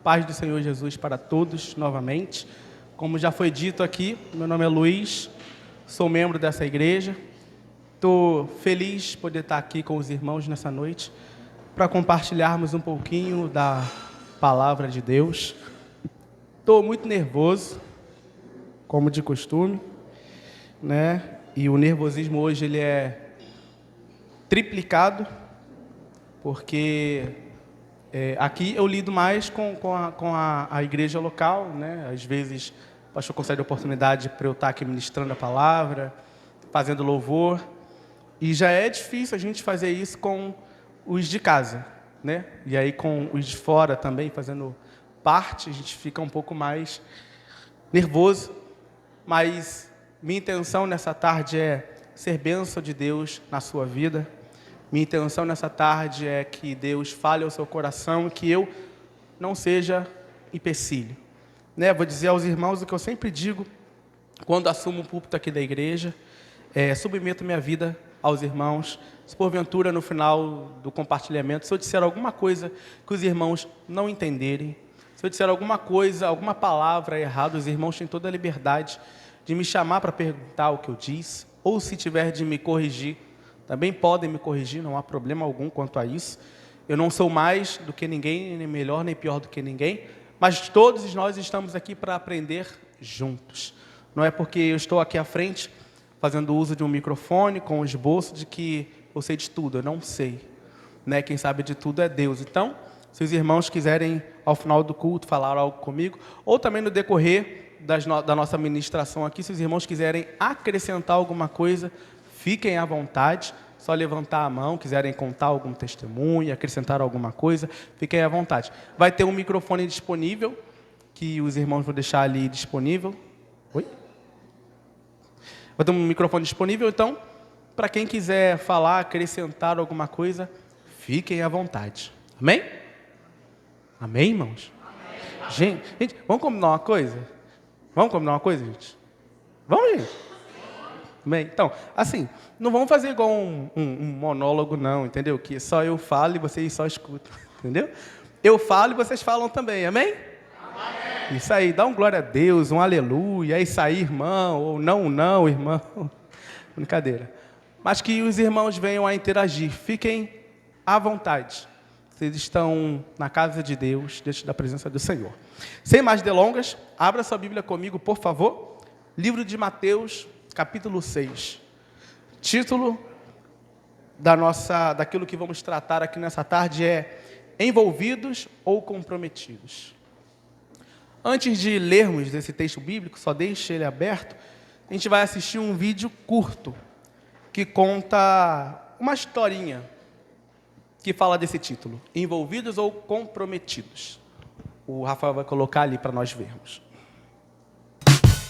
paz do Senhor Jesus para todos novamente. Como já foi dito aqui, meu nome é Luiz, sou membro dessa igreja. Estou feliz de poder estar aqui com os irmãos nessa noite para compartilharmos um pouquinho da palavra de Deus. Estou muito nervoso, como de costume, né? E o nervosismo hoje ele é triplicado, porque aqui eu lido mais com a igreja local, né? Às vezes o pastor concede a oportunidade para eu estar aqui ministrando a palavra, fazendo louvor, e já é difícil a gente fazer isso com os de casa, né? E aí com os de fora também, fazendo parte, a gente fica um pouco mais nervoso, mas minha intenção nessa tarde é ser bênção de Deus na sua vida. Minha intenção nessa tarde é que Deus fale ao seu coração, que eu não seja empecilho, né? Vou dizer aos irmãos o que eu sempre digo quando assumo o púlpito aqui da igreja: submeto minha vida aos irmãos. Se porventura no final do compartilhamento, se eu disser alguma coisa que os irmãos não entenderem, se eu disser alguma coisa, alguma palavra errada, os irmãos têm toda a liberdade de me chamar para perguntar o que eu disse, ou se tiver de me corrigir, também podem me corrigir, não há problema algum quanto a isso. Eu não sou mais do que ninguém, nem melhor, nem pior do que ninguém, mas todos nós estamos aqui para aprender juntos. Não é porque eu estou aqui à frente, fazendo uso de um microfone, com o esboço de que eu sei de tudo. Eu não sei, né? Quem sabe de tudo é Deus. Então, se os irmãos quiserem, ao final do culto, falar algo comigo, ou também no decorrer da nossa ministração aqui, se os irmãos quiserem acrescentar alguma coisa, fiquem à vontade, só levantar a mão, quiserem contar algum testemunho, acrescentar alguma coisa, fiquem à vontade. Vai ter um microfone disponível, que os irmãos vão deixar ali disponível. Oi? Vai ter um microfone disponível, então, para quem quiser falar, acrescentar alguma coisa, fiquem à vontade. Amém? Amém, irmãos? Amém. Gente, vamos combinar uma coisa? Vamos combinar uma coisa, gente? Vamos, gente? Bem, então, assim, não vamos fazer igual um monólogo, não, entendeu? Que só eu falo e vocês só escutam, entendeu? Eu falo e vocês falam também, amém? Amém. Isso aí, dá um glória a Deus, um aleluia, é isso aí, irmão, ou não, irmão. Brincadeira. Mas que os irmãos venham a interagir, fiquem à vontade. Vocês estão na casa de Deus, diante da presença do Senhor. Sem mais delongas, abra sua Bíblia comigo, por favor. Livro de Mateus, capítulo 6. Título daquilo que vamos tratar aqui nessa tarde é Envolvidos ou Comprometidos. Antes de lermos esse texto bíblico, só deixe ele aberto, a gente vai assistir um vídeo curto que conta uma historinha que fala desse título, Envolvidos ou Comprometidos. O Rafael vai colocar ali para nós vermos.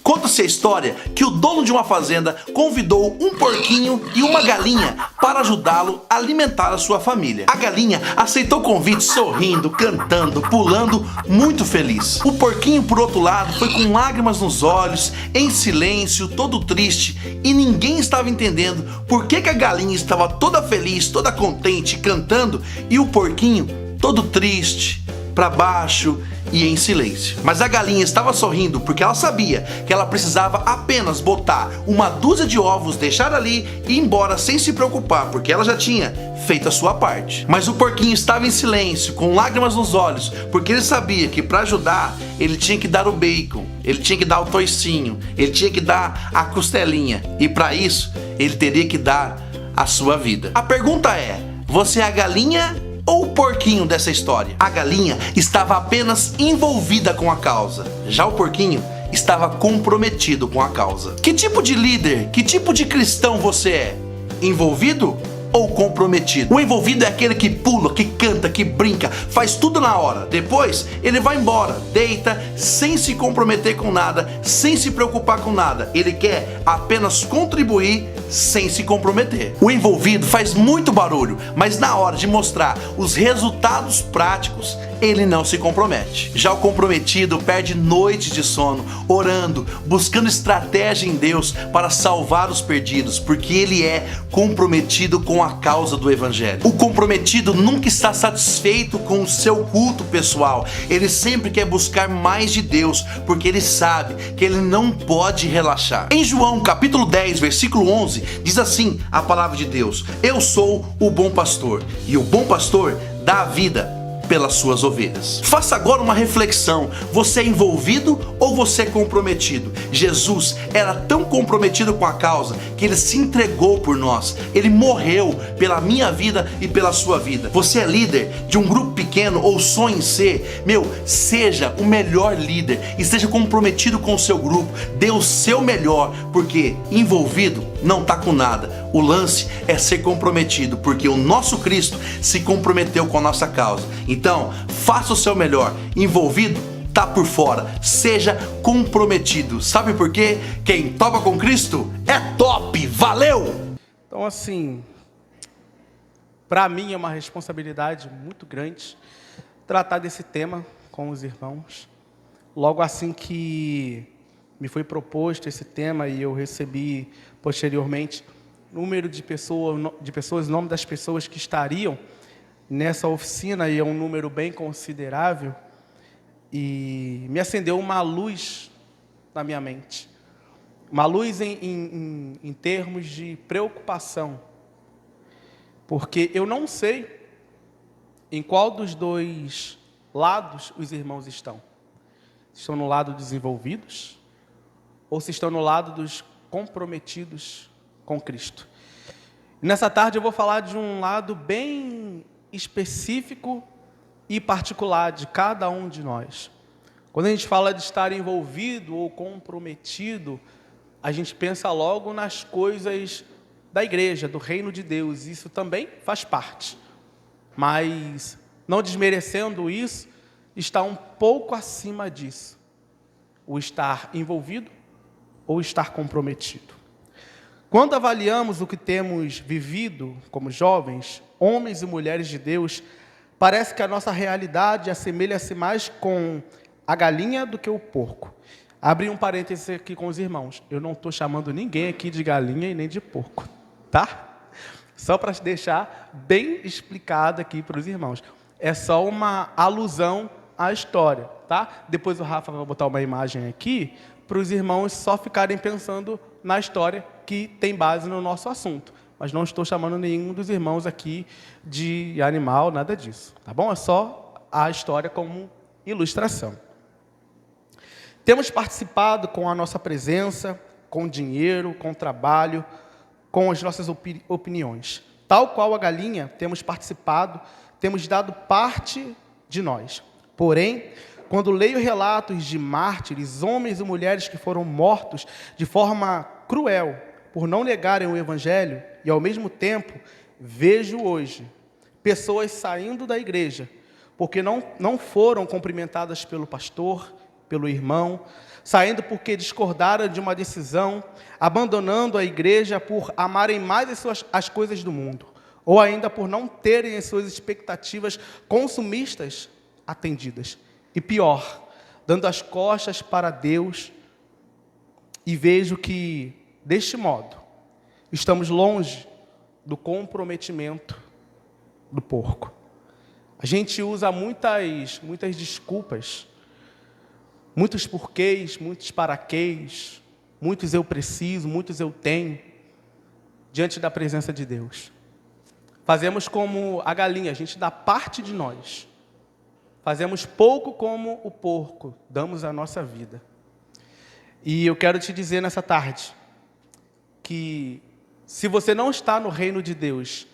Conta-se a história que o dono de uma fazenda convidou um porquinho e uma galinha para ajudá-lo a alimentar a sua família. A galinha aceitou o convite sorrindo, cantando, pulando, muito feliz. O porquinho, por outro lado, foi com lágrimas nos olhos, em silêncio, todo triste, e ninguém estava entendendo por que a galinha estava toda feliz, toda contente, cantando, e o porquinho todo triste, para baixo e em silêncio. Mas a galinha estava sorrindo porque ela sabia que ela precisava apenas botar uma dúzia de ovos, deixar ali e ir embora sem se preocupar, porque ela já tinha feito a sua parte. Mas o porquinho estava em silêncio, com lágrimas nos olhos, porque ele sabia que para ajudar ele tinha que dar o bacon, ele tinha que dar o toicinho, ele tinha que dar a costelinha, e para isso ele teria que dar a sua vida. A pergunta é: você é a galinha ou o porquinho dessa história? A galinha estava apenas envolvida com a causa, já o porquinho estava comprometido com a causa. Que tipo de líder, que tipo de cristão você é? Envolvido ou comprometido? O envolvido é aquele que pula, que canta, que brinca, faz tudo na hora. Depois ele vai embora, deita, sem se comprometer com nada, sem se preocupar com nada. Ele quer apenas contribuir sem se comprometer. O envolvido faz muito barulho, mas na hora de mostrar os resultados práticos, ele não se compromete. Já o comprometido perde noites de sono, orando, buscando estratégia em Deus para salvar os perdidos, porque ele é comprometido com a causa do evangelho. O comprometido nunca está satisfeito com o seu culto pessoal. Ele sempre quer buscar mais de Deus, porque ele sabe que ele não pode relaxar. Em João capítulo 10, versículo 11, diz assim a palavra de Deus: eu sou o bom pastor, e o bom pastor dá a vida pelas suas ovelhas. Faça agora uma reflexão: você é envolvido ou você é comprometido? Jesus era tão comprometido com a causa que ele se entregou por nós. Ele morreu pela minha vida e pela sua vida. Você é líder de um grupo pequeno ou sonha em ser? Seja o melhor líder e esteja comprometido com o seu grupo. Dê o seu melhor, porque envolvido não está com nada. O lance é ser comprometido, porque o nosso Cristo se comprometeu com a nossa causa. Então, faça o seu melhor. Envolvido, tá por fora. Seja comprometido. Sabe por quê? Quem topa com Cristo é top. Valeu! Então, assim, para mim é uma responsabilidade muito grande tratar desse tema com os irmãos. Logo assim que me foi proposto esse tema e eu recebi posteriormente número de pessoas, o nome das pessoas que estariam nessa oficina, e é um número bem considerável, e me acendeu uma luz na minha mente. Uma luz em termos de preocupação. Porque eu não sei em qual dos dois lados os irmãos estão. Se estão no lado dos envolvidos ou se estão no lado dos comprometidos com Cristo. E nessa tarde eu vou falar de um lado bem específico e particular de cada um de nós. Quando a gente fala de estar envolvido ou comprometido, a gente pensa logo nas coisas da igreja, do reino de Deus. Isso também faz parte. Mas, não desmerecendo isso, está um pouco acima disso. O estar envolvido ou estar comprometido. Quando avaliamos o que temos vivido como jovens, homens e mulheres de Deus, parece que a nossa realidade assemelha-se mais com a galinha do que o porco. Abri um parêntese aqui com os irmãos. Eu não estou chamando ninguém aqui de galinha e nem de porco, tá? Só para deixar bem explicado aqui para os irmãos. É só uma alusão à história, tá? Depois o Rafa vai botar uma imagem aqui para os irmãos só ficarem pensando na história que tem base no nosso assunto. Mas não estou chamando nenhum dos irmãos aqui de animal, nada disso, tá bom? É só a história como ilustração. Temos participado com a nossa presença, com dinheiro, com trabalho, com as nossas opiniões. Tal qual a galinha, temos participado, temos dado parte de nós. Porém, quando leio relatos de mártires, homens e mulheres que foram mortos de forma cruel por não negarem o Evangelho, e ao mesmo tempo vejo hoje pessoas saindo da igreja porque não foram cumprimentadas pelo pastor, pelo irmão, saindo porque discordaram de uma decisão, abandonando a igreja por amarem mais as coisas do mundo, ou ainda por não terem as suas expectativas consumistas atendidas. E pior, dando as costas para Deus, e vejo que, deste modo, estamos longe do comprometimento do porco. A gente usa muitas desculpas, muitos porquês, muitos paraquês, muitos eu preciso, muitos eu tenho, diante da presença de Deus. Fazemos como a galinha, a gente dá parte de nós. Fazemos pouco como o porco, damos a nossa vida. E eu quero te dizer nessa tarde, que se você não está no reino de Deus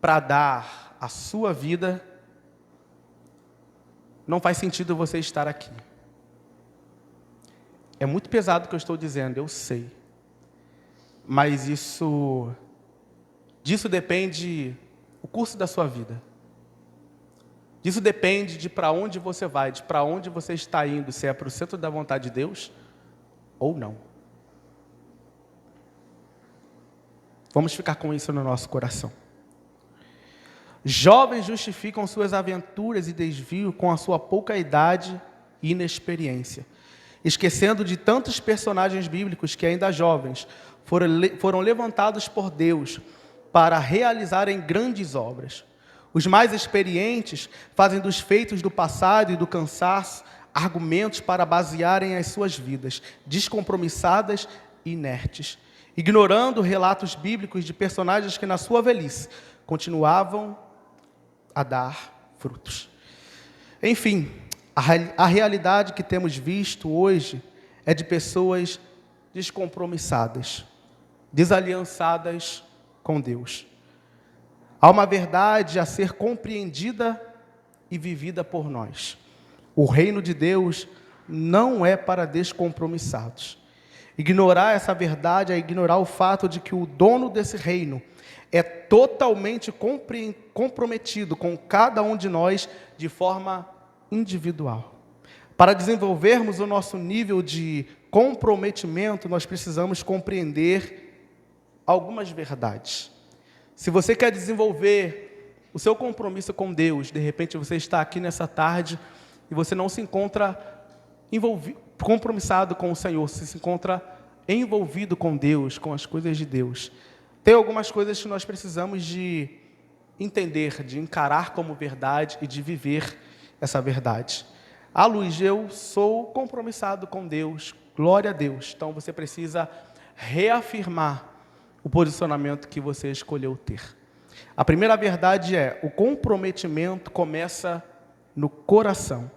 para dar a sua vida, não faz sentido você estar aqui. É muito pesado o que eu estou dizendo, eu sei. Mas disso depende o curso da sua vida. Disso depende de para onde você vai, de para onde você está indo, se é para o centro da vontade de Deus ou não. Vamos ficar com isso no nosso coração. Jovens justificam suas aventuras e desvio com a sua pouca idade e inexperiência, esquecendo de tantos personagens bíblicos que, ainda jovens, foram levantados por Deus para realizarem grandes obras. Os mais experientes fazem dos feitos do passado e do cansaço argumentos para basearem as suas vidas, descompromissadas e inertes, ignorando relatos bíblicos de personagens que, na sua velhice, continuavam a dar frutos. Enfim, a realidade que temos visto hoje é de pessoas descompromissadas, desaliançadas com Deus. Há uma verdade a ser compreendida e vivida por nós. O reino de Deus não é para descompromissados. Ignorar essa verdade é ignorar o fato de que o dono desse reino é totalmente comprometido com cada um de nós de forma individual. Para desenvolvermos o nosso nível de comprometimento, nós precisamos compreender algumas verdades. Se você quer desenvolver o seu compromisso com Deus, de repente você está aqui nessa tarde e você não se encontra compromissado com o Senhor, você se encontra envolvido com Deus, com as coisas de Deus. Tem algumas coisas que nós precisamos de entender, de encarar como verdade e de viver essa verdade. Luiz, eu sou compromissado com Deus, glória a Deus. Então você precisa reafirmar o posicionamento que você escolheu ter. A primeira verdade é: o comprometimento começa no coração.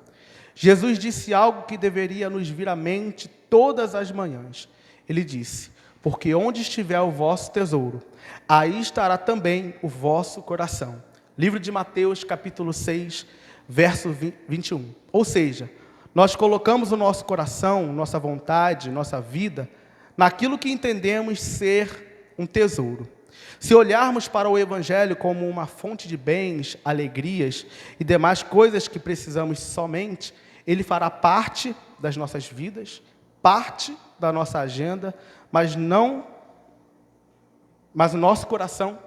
Jesus disse algo que deveria nos vir à mente todas as manhãs. Ele disse: porque onde estiver o vosso tesouro, aí estará também o vosso coração. Livro de Mateus, capítulo 6, verso 21. Ou seja, nós colocamos o nosso coração, nossa vontade, nossa vida, naquilo que entendemos ser um tesouro. Se olharmos para o Evangelho como uma fonte de bens, alegrias e demais coisas que precisamos somente, ele fará parte das nossas vidas, parte da nossa agenda, mas o nosso coração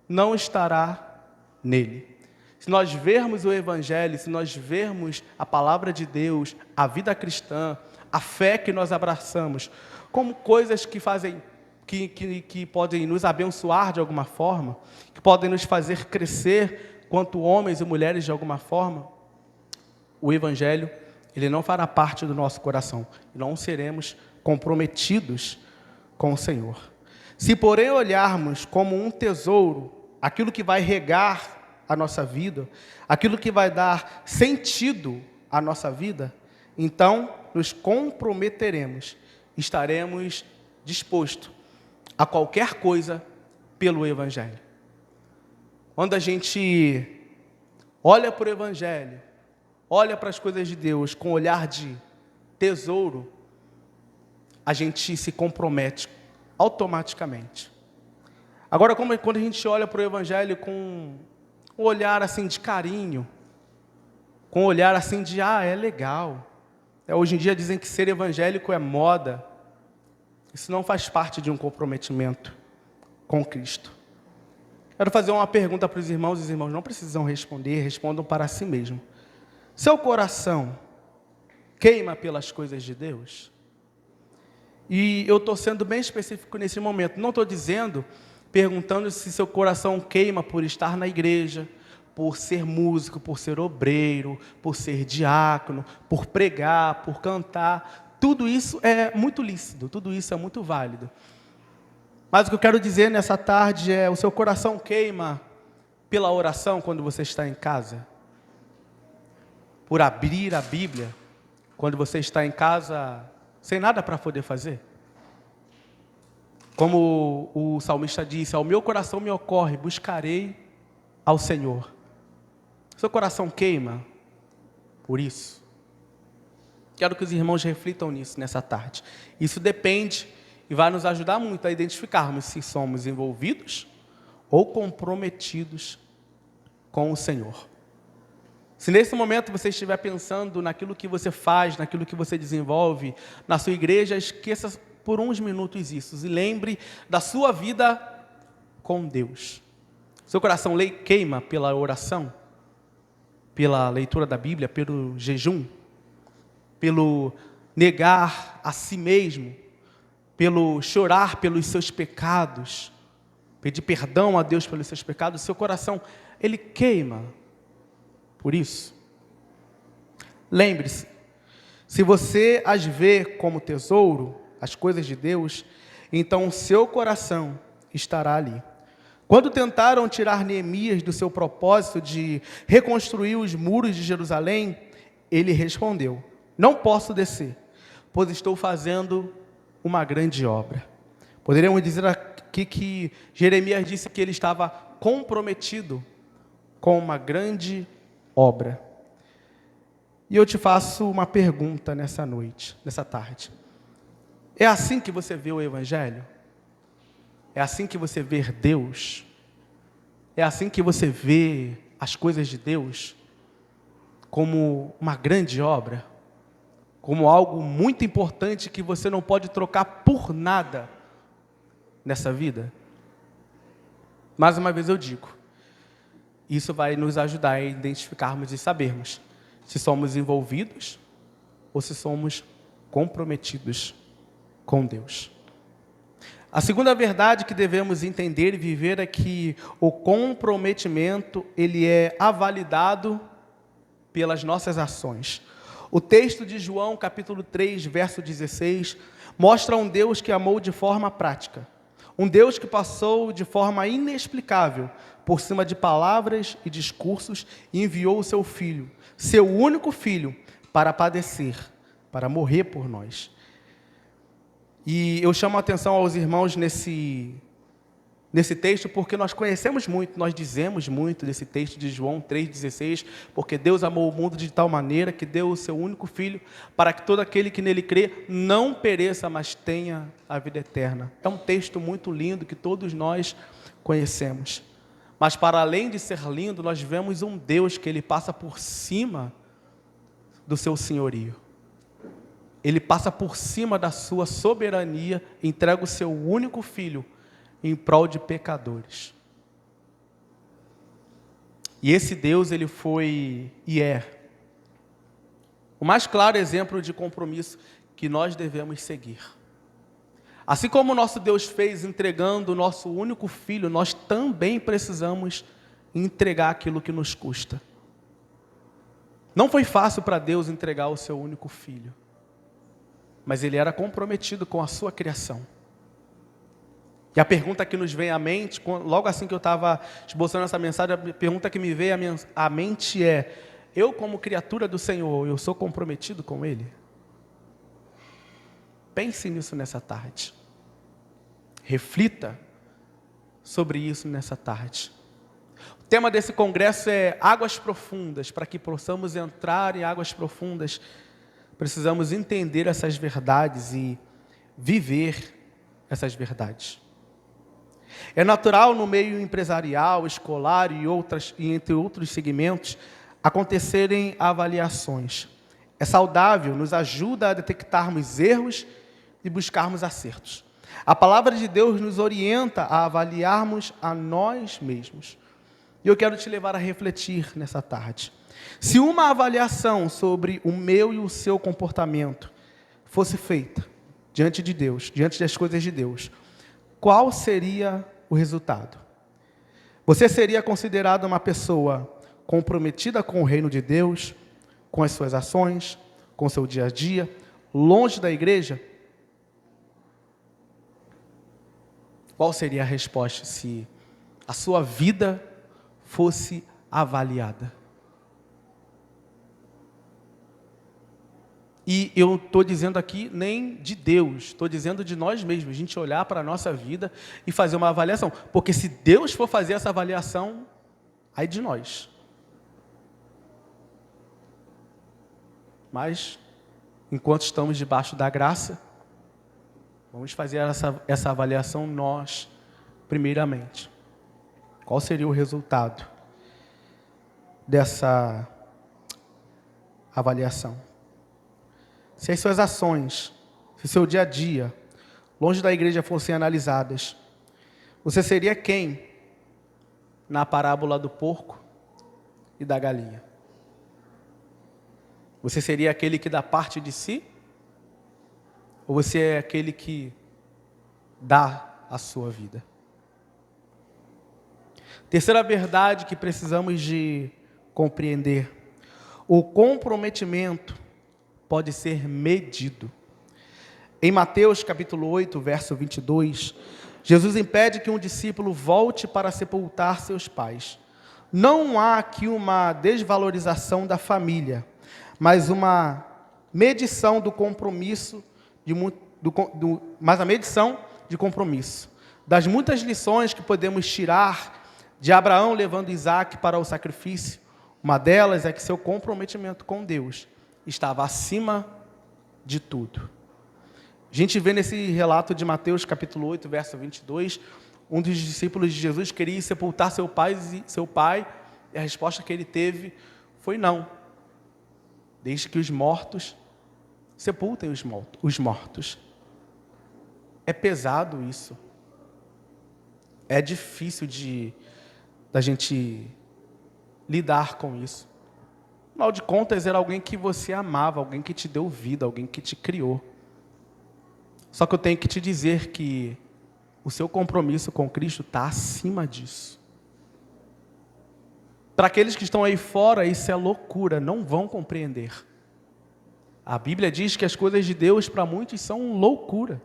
não estará nele. Se nós vermos o Evangelho, se nós vermos a palavra de Deus, a vida cristã, a fé que nós abraçamos, como coisas que fazem, que podem nos abençoar de alguma forma, que podem nos fazer crescer quanto homens e mulheres de alguma forma, o Evangelho, ele não fará parte do nosso coração. Não seremos comprometidos com o Senhor. Se, porém, olharmos como um tesouro, aquilo que vai regar a nossa vida, aquilo que vai dar sentido à nossa vida, então nos comprometeremos, estaremos dispostos a qualquer coisa pelo Evangelho. Quando a gente olha para o Evangelho, olha para as coisas de Deus com olhar de tesouro, a gente se compromete automaticamente. Agora, quando a gente olha para o Evangelho com um olhar assim de carinho, com um olhar assim de, é legal. Hoje em dia dizem que ser evangélico é moda. Isso não faz parte de um comprometimento com Cristo. Quero fazer uma pergunta para os irmãos não precisam responder, respondam para si mesmo. Seu coração queima pelas coisas de Deus? E eu estou sendo bem específico nesse momento. Não estou perguntando se seu coração queima por estar na igreja, por ser músico, por ser obreiro, por ser diácono, por pregar, por cantar. Tudo isso é muito lícito, tudo isso é muito válido. Mas o que eu quero dizer nessa tarde é: o seu coração queima pela oração quando você está em casa? Por abrir a Bíblia quando você está em casa sem nada para poder fazer? Como o salmista disse: ao meu coração me ocorre, buscarei ao Senhor. Seu coração queima por isso? Quero que os irmãos reflitam nisso nessa tarde. Isso depende e vai nos ajudar muito a identificarmos se somos envolvidos ou comprometidos com o Senhor. Se nesse momento você estiver pensando naquilo que você faz, naquilo que você desenvolve na sua igreja, esqueça por uns minutos isso e lembre da sua vida com Deus. Seu coração queima pela oração? Pela leitura da Bíblia? Pelo jejum? Pelo negar a si mesmo? Pelo chorar pelos seus pecados? Pedir perdão a Deus pelos seus pecados? Seu coração, ele queima por isso? Lembre-se, se você as vê como tesouro, as coisas de Deus, então o seu coração estará ali. Quando tentaram tirar Neemias do seu propósito de reconstruir os muros de Jerusalém, ele respondeu: não posso descer, pois estou fazendo uma grande obra. Poderíamos dizer aqui que Jeremias disse que ele estava comprometido com uma grande obra. E eu te faço uma pergunta nessa noite, nessa tarde. É assim que você vê o Evangelho? É assim que você vê Deus? É assim que você vê as coisas de Deus? Como uma grande obra? Como algo muito importante que você não pode trocar por nada nessa vida? Mais uma vez eu digo, isso vai nos ajudar a identificarmos e sabermos se somos envolvidos ou se somos comprometidos com Deus. A segunda verdade que devemos entender e viver é que o comprometimento, ele é avalidado pelas nossas ações. O texto de João, capítulo 3, verso 16, mostra um Deus que amou de forma prática. Um Deus que passou de forma inexplicável por cima de palavras e discursos e enviou o seu Filho, seu único Filho, para padecer, para morrer por nós. E eu chamo a atenção aos irmãos nesse texto, porque nós conhecemos muito, nós dizemos muito desse texto de João 3,16, porque Deus amou o mundo de tal maneira que deu o seu único Filho, para que todo aquele que nele crê não pereça, mas tenha a vida eterna. É um texto muito lindo que todos nós conhecemos. Mas para além de ser lindo, nós vemos um Deus que ele passa por cima do seu senhorio. Ele passa por cima da sua soberania, entrega o seu único Filho em prol de pecadores. E esse Deus, ele foi e é o mais claro exemplo de compromisso que nós devemos seguir. Assim como o nosso Deus fez entregando o nosso único Filho, nós também precisamos entregar aquilo que nos custa. Não foi fácil para Deus entregar o seu único Filho, mas ele era comprometido com a sua criação. E a pergunta que nos vem à mente, logo assim que eu estava esboçando essa mensagem, a pergunta que me veio à mente é: eu como criatura do Senhor, eu sou comprometido com Ele? Pense nisso nessa tarde. Reflita sobre isso nessa tarde. O tema desse congresso é águas profundas. Para que possamos entrar em águas profundas, precisamos entender essas verdades e viver essas verdades. É natural no meio empresarial, escolar e entre outros segmentos acontecerem avaliações. É saudável, nos ajuda a detectarmos erros e buscarmos acertos. A palavra de Deus nos orienta a avaliarmos a nós mesmos. E eu quero te levar a refletir nessa tarde. Se uma avaliação sobre o meu e o seu comportamento fosse feita diante de Deus, diante das coisas de Deus, qual seria o resultado? Você seria considerado uma pessoa comprometida com o reino de Deus, com as suas ações, com o seu dia a dia, longe da igreja? Qual seria a resposta se a sua vida fosse avaliada? E eu estou dizendo aqui nem de Deus, estou dizendo de nós mesmos, a gente olhar para a nossa vida e fazer uma avaliação. Porque se Deus for fazer essa avaliação, ai de nós. Mas, enquanto estamos debaixo da graça, vamos fazer essa avaliação nós, primeiramente. Qual seria o resultado dessa avaliação? Se as suas ações, se o seu dia a dia, longe da igreja fossem analisadas, você seria quem na parábola do porco e da galinha? Você seria aquele que dá parte de si? Ou você é aquele que dá a sua vida? Terceira verdade que precisamos de compreender: o comprometimento pode ser medido. Em Mateus capítulo 8, verso 22, Jesus impede que um discípulo volte para sepultar seus pais. Não há aqui uma desvalorização da família, mas uma medição do compromisso, mas a medição de compromisso. Das muitas lições que podemos tirar de Abraão levando Isaac para o sacrifício, uma delas é que seu comprometimento com Deus estava acima de tudo. A gente vê nesse relato de Mateus capítulo 8, verso 22, um dos discípulos de Jesus queria sepultar seu pai, e a resposta que ele teve foi não. Desde que os mortos sepultem os mortos. É pesado isso. É difícil da gente lidar com isso. Afinal de contas, era alguém que você amava, alguém que te deu vida, alguém que te criou. Só que eu tenho que te dizer que o seu compromisso com Cristo está acima disso. Para aqueles que estão aí fora, isso é loucura, não vão compreender. A Bíblia diz que as coisas de Deus para muitos são loucura.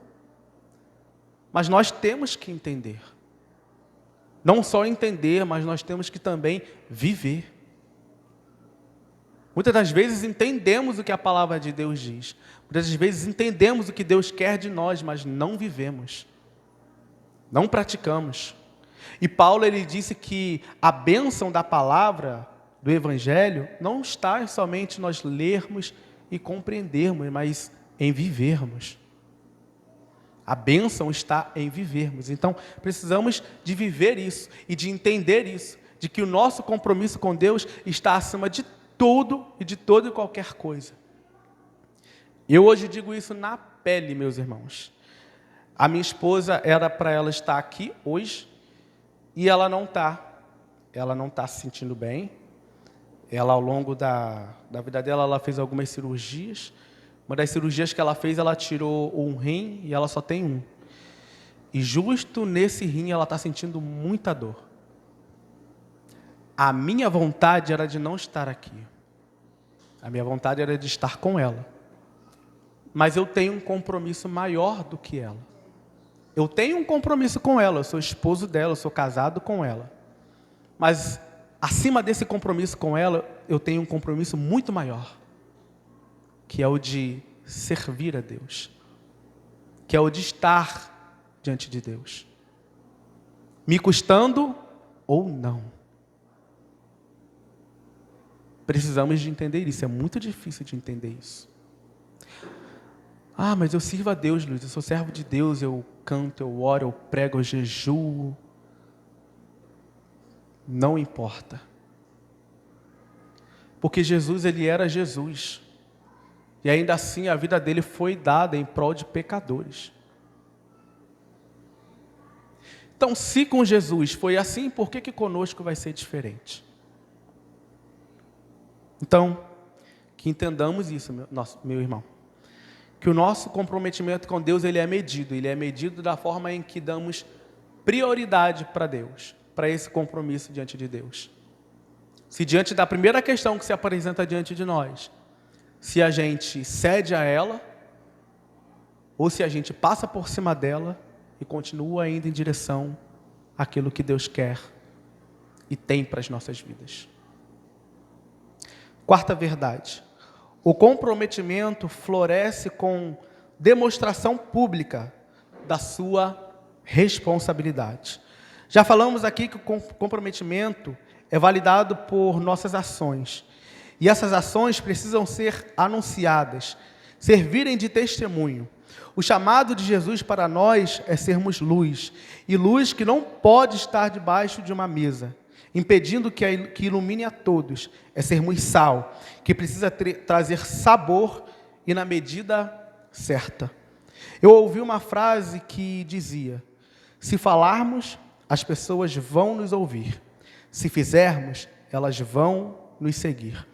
Mas nós temos que entender. Não só entender, mas nós temos que também viver. Muitas das vezes entendemos o que a palavra de Deus diz. Muitas das vezes entendemos o que Deus quer de nós, mas não vivemos. Não praticamos. E Paulo, ele disse que a bênção da palavra, do Evangelho, não está somente nós lermos e compreendermos, mas em vivermos. A bênção está em vivermos. Então, precisamos de viver isso e de entender isso, de que o nosso compromisso com Deus está acima de tudo e de toda e qualquer coisa. Eu hoje digo isso na pele, meus irmãos. A minha esposa, era para ela estar aqui hoje, e ela não está. Ela não está se sentindo bem. Ela, ao longo da vida dela, ela fez algumas cirurgias. Uma das cirurgias que ela fez, ela tirou um rim e ela só tem um. E justo nesse rim, ela está sentindo muita dor. A minha vontade era de não estar aqui. A minha vontade era de estar com ela. Mas eu tenho um compromisso maior do que ela. Eu tenho um compromisso com ela, eu sou esposo dela, eu sou casado com ela. Mas, acima desse compromisso com ela, eu tenho um compromisso muito maior, que é o de servir a Deus, que é o de estar diante de Deus, me custando ou não. Precisamos de entender isso, é muito difícil de entender isso. Ah, mas eu sirvo a Deus, Luiz, eu sou servo de Deus, eu canto, eu oro, eu prego, eu jejuo. Não importa. Porque Jesus, ele era Jesus. E ainda assim a vida dele foi dada em prol de pecadores. Então, se com Jesus foi assim, por que conosco vai ser diferente? Então, que entendamos isso, meu irmão. Que o nosso comprometimento com Deus, ele é medido da forma em que damos prioridade para Deus, para esse compromisso diante de Deus. Se diante da primeira questão que se apresenta diante de nós, se a gente cede a ela, ou se a gente passa por cima dela e continua indo em direção àquilo que Deus quer e tem para as nossas vidas. Quarta verdade. O comprometimento floresce com demonstração pública da sua responsabilidade. Já falamos aqui que o comprometimento é validado por nossas ações. E essas ações precisam ser anunciadas, servirem de testemunho. O chamado de Jesus para nós é sermos luz. E luz que não pode estar debaixo de uma mesa, impedindo que ilumine a todos. É sermos sal, que precisa trazer sabor e na medida certa. Eu ouvi uma frase que dizia: se falarmos, as pessoas vão nos ouvir. Se fizermos, elas vão nos seguir.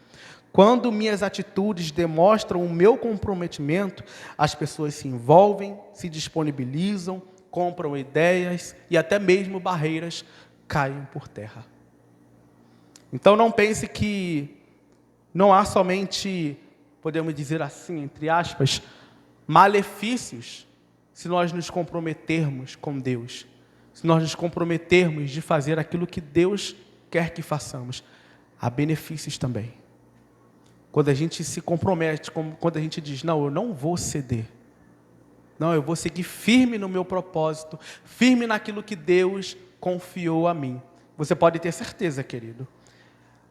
Quando minhas atitudes demonstram o meu comprometimento, as pessoas se envolvem, se disponibilizam, compram ideias e até mesmo barreiras caem por terra. Então não pense que não há somente, podemos dizer assim, entre aspas, malefícios se nós nos comprometermos com Deus, se nós nos comprometermos de fazer aquilo que Deus quer que façamos. Há benefícios também. Quando a gente se compromete, quando a gente diz, não, eu não vou ceder. Não, eu vou seguir firme no meu propósito, firme naquilo que Deus confiou a mim. Você pode ter certeza, querido.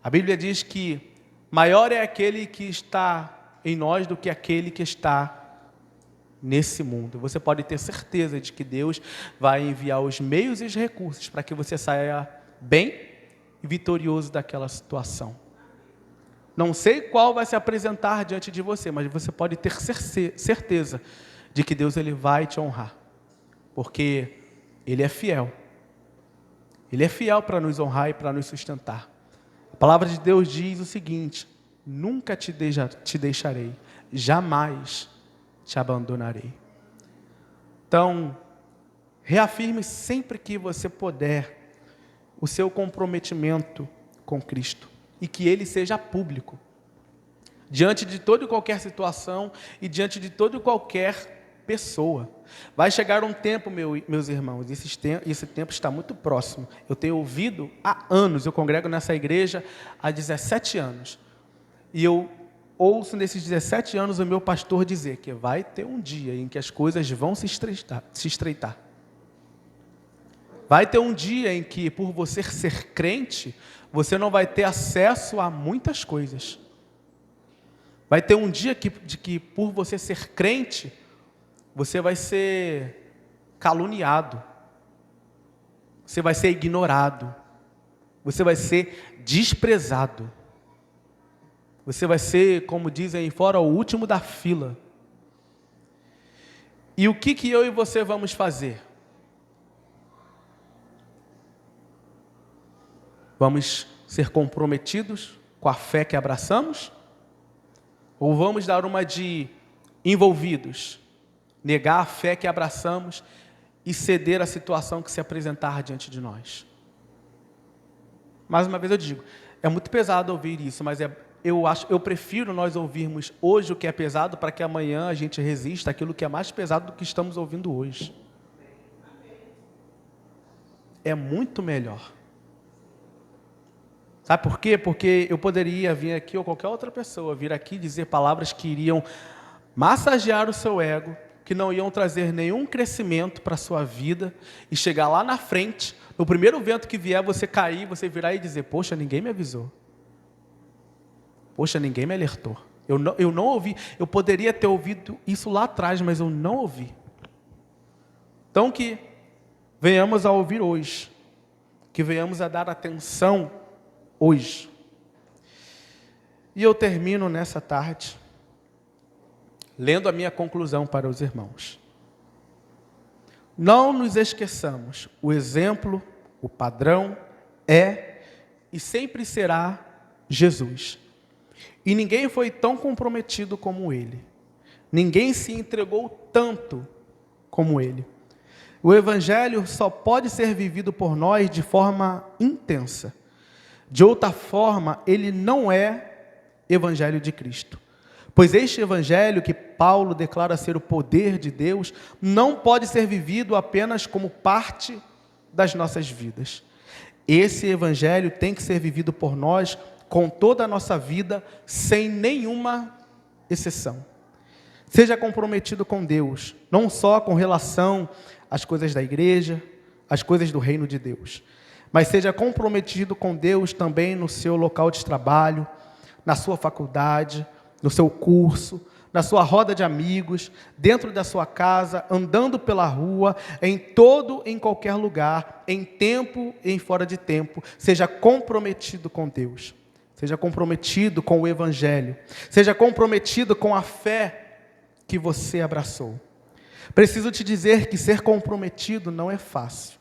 A Bíblia diz que maior é aquele que está em nós do que aquele que está nesse mundo. Você pode ter certeza de que Deus vai enviar os meios e os recursos para que você saia bem e vitorioso daquela situação. Não sei qual vai se apresentar diante de você, mas você pode ter certeza de que Deus ele vai te honrar, porque Ele é fiel. Ele é fiel para nos honrar e para nos sustentar. A palavra de Deus diz o seguinte: nunca te deixarei, jamais te abandonarei. Então, reafirme sempre que você puder o seu comprometimento com Cristo e que ele seja público. Diante de toda e qualquer situação e diante de toda e qualquer pessoa. Vai chegar um tempo, meus irmãos, esse tempo está muito próximo. Eu tenho ouvido há anos, eu congrego nessa igreja há 17 anos. E eu ouço nesses 17 anos o meu pastor dizer que vai ter um dia em que as coisas vão se estreitar. Vai ter um dia em que, por você ser crente, você não vai ter acesso a muitas coisas. Vai ter um dia de que, por você ser crente, você vai ser caluniado. Você vai ser ignorado. Você vai ser desprezado. Você vai ser, como dizem aí fora, o último da fila. E o que eu e você vamos fazer? Vamos ser comprometidos com a fé que abraçamos? Ou vamos dar uma de envolvidos, negar a fé que abraçamos e ceder à situação que se apresentar diante de nós? Mais uma vez eu digo, é muito pesado ouvir isso, mas eu prefiro nós ouvirmos hoje o que é pesado para que amanhã a gente resista àquilo que é mais pesado do que estamos ouvindo hoje. É muito melhor. Sabe por quê? Porque eu poderia vir aqui, ou qualquer outra pessoa, vir aqui dizer palavras que iriam massagear o seu ego, que não iam trazer nenhum crescimento para a sua vida, e chegar lá na frente, no primeiro vento que vier, você cair, você virar e dizer, poxa, ninguém me avisou. Poxa, ninguém me alertou. Eu não ouvi, eu poderia ter ouvido isso lá atrás, mas eu não ouvi. Então que venhamos a ouvir hoje, que venhamos a dar atenção hoje. E eu termino nessa tarde lendo a minha conclusão para os irmãos. Não nos esqueçamos, o exemplo, o padrão é e sempre será Jesus. E ninguém foi tão comprometido como ele. Ninguém se entregou tanto como ele. O Evangelho só pode ser vivido por nós de forma intensa. De outra forma, ele não é Evangelho de Cristo. Pois este Evangelho, que Paulo declara ser o poder de Deus, não pode ser vivido apenas como parte das nossas vidas. Esse Evangelho tem que ser vivido por nós com toda a nossa vida, sem nenhuma exceção. Seja comprometido com Deus, não só com relação às coisas da igreja, às coisas do reino de Deus, mas seja comprometido com Deus também no seu local de trabalho, na sua faculdade, no seu curso, na sua roda de amigos, dentro da sua casa, andando pela rua, em qualquer lugar, em tempo e em fora de tempo. Seja comprometido com Deus, seja comprometido com o Evangelho, seja comprometido com a fé que você abraçou. Preciso te dizer que ser comprometido não é fácil.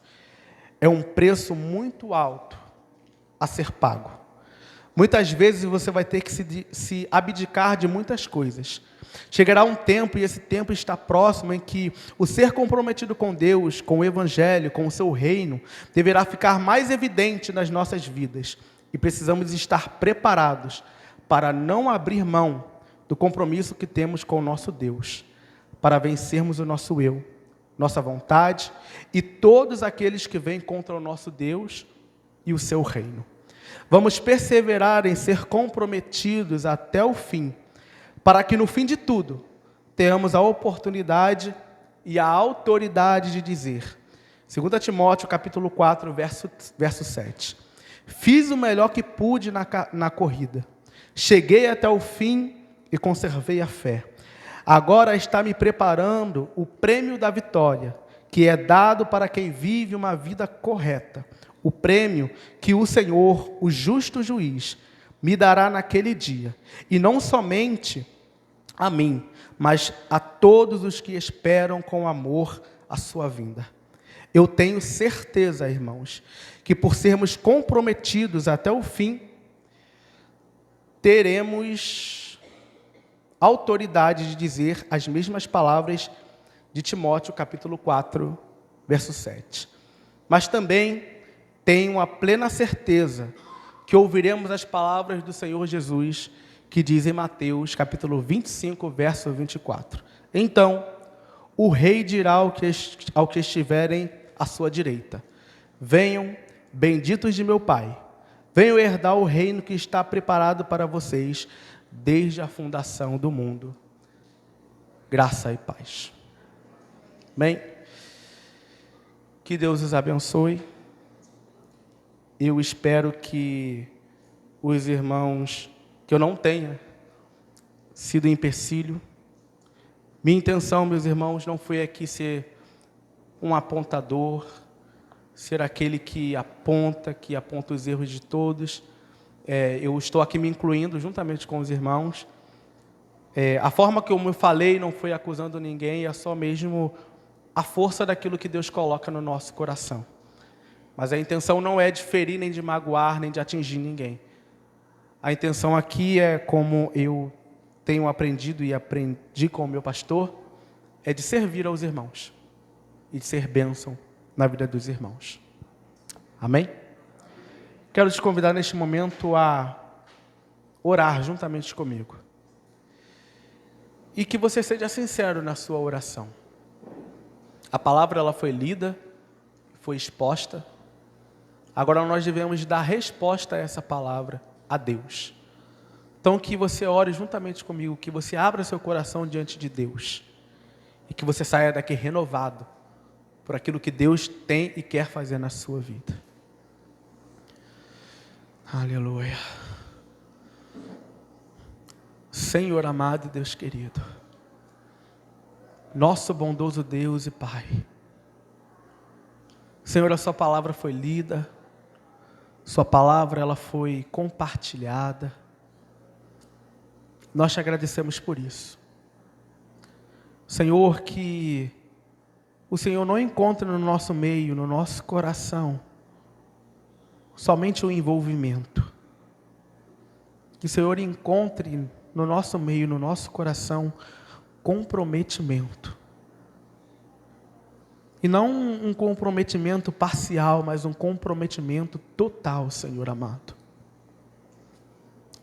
É um preço muito alto a ser pago. Muitas vezes você vai ter que se abdicar de muitas coisas. Chegará um tempo, e esse tempo está próximo, em que o ser comprometido com Deus, com o Evangelho, com o seu reino, deverá ficar mais evidente nas nossas vidas. E precisamos estar preparados para não abrir mão do compromisso que temos com o nosso Deus, para vencermos o nosso eu, nossa vontade e todos aqueles que vêm contra o nosso Deus e o seu reino. Vamos perseverar em ser comprometidos até o fim, para que no fim de tudo, tenhamos a oportunidade e a autoridade de dizer, 2 Timóteo capítulo 4, verso 7, fiz o melhor que pude na corrida, cheguei até o fim e conservei a fé. Agora está me preparando o prêmio da vitória, que é dado para quem vive uma vida correta. O prêmio que o Senhor, o justo juiz, me dará naquele dia. E não somente a mim, mas a todos os que esperam com amor a sua vinda. Eu tenho certeza, irmãos, que por sermos comprometidos até o fim, teremos autoridade de dizer as mesmas palavras de Timóteo, capítulo 4, verso 7. Mas também tenho a plena certeza que ouviremos as palavras do Senhor Jesus, que diz em Mateus, capítulo 25, verso 24. Então, o rei dirá ao que estiverem à sua direita, venham, benditos de meu Pai, venham herdar o reino que está preparado para vocês desde a fundação do mundo. Graça e paz. Amém? Que Deus os abençoe. Eu espero que os irmãos, que eu não tenha sido empecilho. Minha intenção, meus irmãos, não foi aqui ser um apontador, ser aquele que aponta os erros de todos. Eu estou aqui me incluindo juntamente com os irmãos. A forma que eu me falei não foi acusando ninguém, é só mesmo a força daquilo que Deus coloca no nosso coração. Mas a intenção não é de ferir, nem de magoar, nem de atingir ninguém. A intenção aqui é, como eu tenho aprendido e aprendi com o meu pastor, é de servir aos irmãos e de ser bênção na vida dos irmãos. Amém? Quero te convidar neste momento a orar juntamente comigo. E que você seja sincero na sua oração. A palavra ela foi lida, foi exposta. Agora nós devemos dar resposta a essa palavra, a Deus. Então que você ore juntamente comigo, que você abra seu coração diante de Deus. E que você saia daqui renovado por aquilo que Deus tem e quer fazer na sua vida. Aleluia. Senhor amado e Deus querido, nosso bondoso Deus e Pai, Senhor, a sua palavra foi lida, sua palavra ela foi compartilhada, nós te agradecemos por isso. Senhor, que o Senhor não encontre no nosso meio, no nosso coração, somente o envolvimento. Que o Senhor encontre no nosso meio, no nosso coração, comprometimento. E não um comprometimento parcial, mas um comprometimento total, Senhor amado.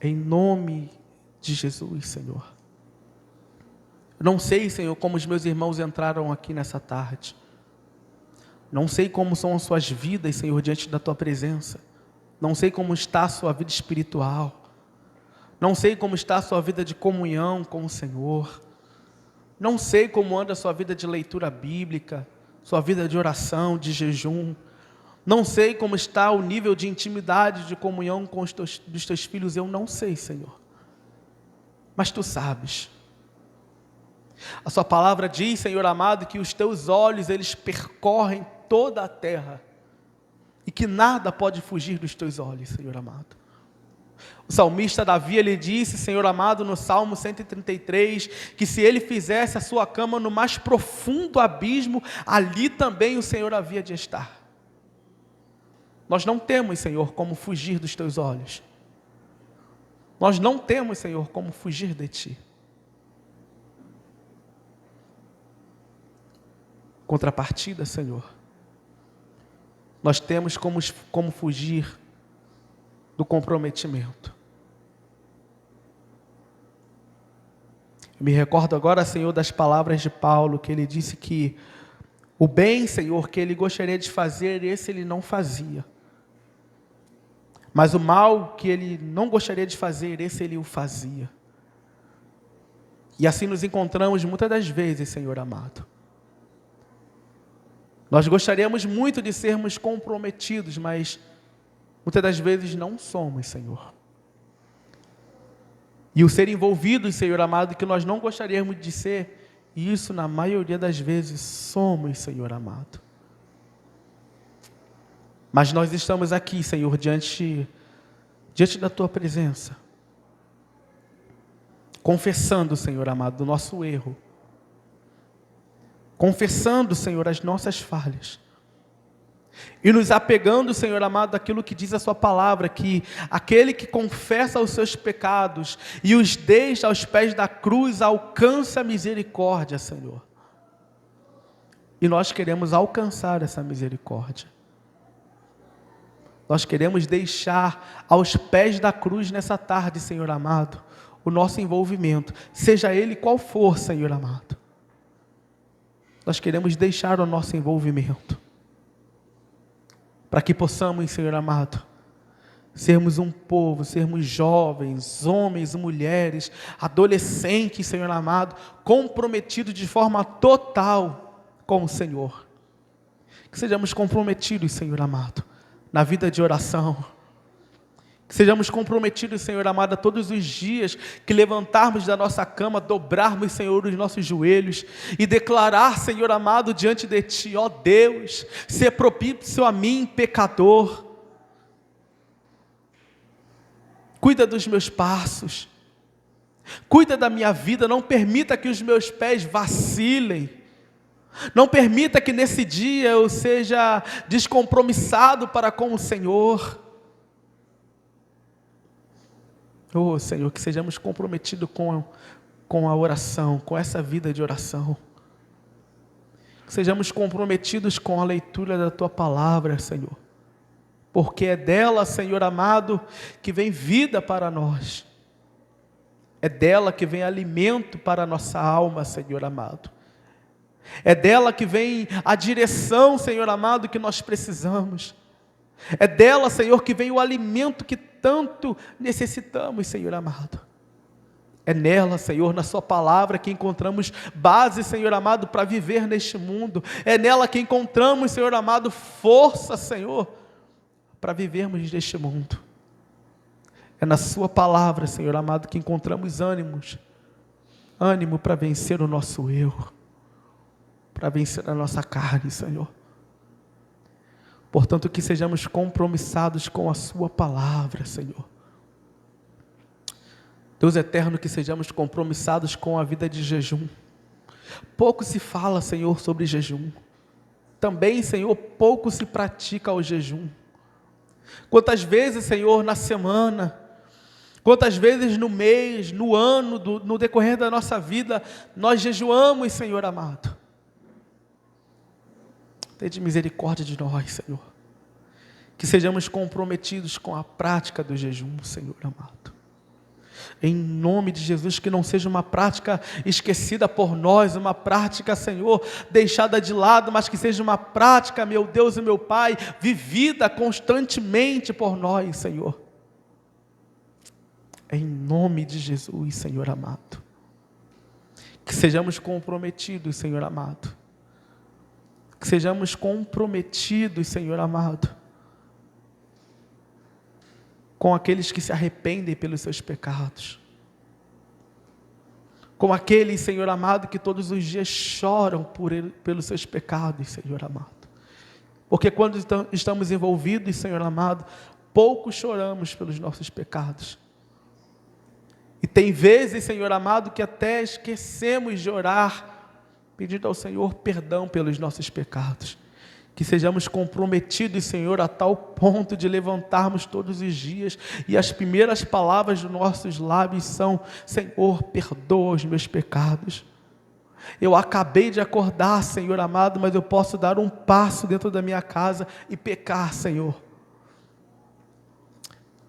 Em nome de Jesus, Senhor. Não sei, Senhor, como os meus irmãos entraram aqui nessa tarde. Não sei como são as suas vidas, Senhor, diante da Tua presença. Não sei como está a sua vida espiritual. Não sei como está a sua vida de comunhão com o Senhor. Não sei como anda a sua vida de leitura bíblica, sua vida de oração, de jejum. Não sei como está o nível de intimidade, de comunhão com dos teus filhos. Eu não sei, Senhor. Mas Tu sabes. A sua palavra diz, Senhor amado, que os Teus olhos, eles percorrem toda a terra. E que nada pode fugir dos Teus olhos, Senhor amado. O salmista Davi, ele disse, Senhor amado, no Salmo 133, que se ele fizesse a sua cama no mais profundo abismo, ali também o Senhor havia de estar. Nós não temos, Senhor, como fugir dos Teus olhos. Nós não temos, Senhor, como fugir de Ti. Contrapartida, Senhor, nós temos como fugir do comprometimento. Eu me recordo agora, Senhor, das palavras de Paulo, que ele disse que o bem, Senhor, que ele gostaria de fazer, esse ele não fazia. Mas o mal que ele não gostaria de fazer, esse ele o fazia. E assim nos encontramos muitas das vezes, Senhor amado. Nós gostaríamos muito de sermos comprometidos, mas muitas das vezes não somos, Senhor. E o ser envolvido, Senhor amado, que nós não gostaríamos de ser, e isso na maioria das vezes somos, Senhor amado. Mas nós estamos aqui, Senhor, diante da Tua presença, confessando, Senhor amado, do nosso erro, confessando, Senhor, as nossas falhas, e nos apegando, Senhor amado, daquilo que diz a Sua palavra, que aquele que confessa os seus pecados e os deixa aos pés da cruz, alcança a misericórdia, Senhor. E nós queremos alcançar essa misericórdia. Nós queremos deixar aos pés da cruz nessa tarde, Senhor amado, o nosso envolvimento, seja ele qual for, Senhor amado. Nós queremos deixar o nosso envolvimento, para que possamos, Senhor amado, sermos um povo, sermos jovens, homens, mulheres, adolescentes, Senhor amado, comprometidos de forma total com o Senhor. Que sejamos comprometidos, Senhor amado, na vida de oração. Que sejamos comprometidos, Senhor amado, todos os dias que levantarmos da nossa cama, dobrarmos, Senhor, os nossos joelhos e declarar, Senhor amado, diante de Ti, ó Deus, ser propício a mim, pecador. Cuida dos meus passos, cuida da minha vida, não permita que os meus pés vacilem. Não permita que nesse dia eu seja descompromissado para com o Senhor. Oh, Senhor, que sejamos comprometidos com a oração, com essa vida de oração. Que sejamos comprometidos com a leitura da Tua palavra, Senhor. Porque é dela, Senhor amado, que vem vida para nós. É dela que vem alimento para a nossa alma, Senhor amado. É dela que vem a direção, Senhor amado, que nós precisamos. É dela, Senhor, que vem o alimento que tanto necessitamos, Senhor amado. É nela, Senhor, na Sua palavra que encontramos base, Senhor amado, para viver neste mundo. É nela que encontramos, Senhor amado, força, Senhor, para vivermos neste mundo. É na Sua palavra, Senhor amado, que encontramos ânimo para vencer o nosso erro, para vencer a nossa carne, Senhor. Portanto, que sejamos compromissados com a Sua palavra, Senhor. Deus eterno, que sejamos compromissados com a vida de jejum. Pouco se fala, Senhor, sobre jejum. Também, Senhor, pouco se pratica o jejum. Quantas vezes, Senhor, na semana, quantas vezes no mês, no ano, no decorrer da nossa vida, nós jejuamos, Senhor amado. Tende misericórdia de nós, Senhor. Que sejamos comprometidos com a prática do jejum, Senhor amado. Em nome de Jesus, que não seja uma prática esquecida por nós, uma prática, Senhor, deixada de lado, mas que seja uma prática, meu Deus e meu Pai, vivida constantemente por nós, Senhor. Em nome de Jesus, Senhor amado. Que sejamos comprometidos, Senhor amado. Que sejamos comprometidos, Senhor amado, com aqueles que se arrependem pelos seus pecados, com aqueles, Senhor amado, que todos os dias choram pelos seus pecados, Senhor amado, porque quando estamos envolvidos, Senhor amado, pouco choramos pelos nossos pecados, e tem vezes, Senhor amado, que até esquecemos de orar, pedindo ao Senhor perdão pelos nossos pecados. Que sejamos comprometidos, Senhor, a tal ponto de levantarmos todos os dias e as primeiras palavras dos nossos lábios são: Senhor, perdoa os meus pecados. Eu acabei de acordar, Senhor amado, mas eu posso dar um passo dentro da minha casa e pecar, Senhor.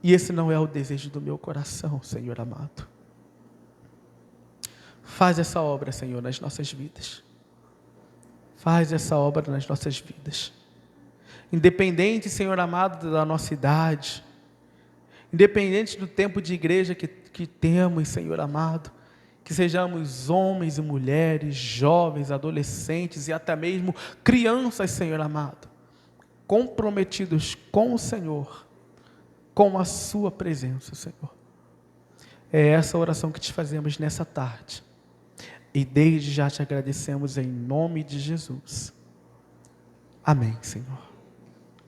E esse não é o desejo do meu coração, Senhor amado. Faz essa obra, Senhor, nas nossas vidas. Faz essa obra nas nossas vidas. Independente, Senhor amado, da nossa idade, independente do tempo de igreja que temos, Senhor amado, que sejamos homens e mulheres, jovens, adolescentes e até mesmo crianças, Senhor amado, comprometidos com o Senhor, com a sua presença, Senhor. É essa oração que te fazemos nessa tarde. E desde já te agradecemos em nome de Jesus. Amém, Senhor.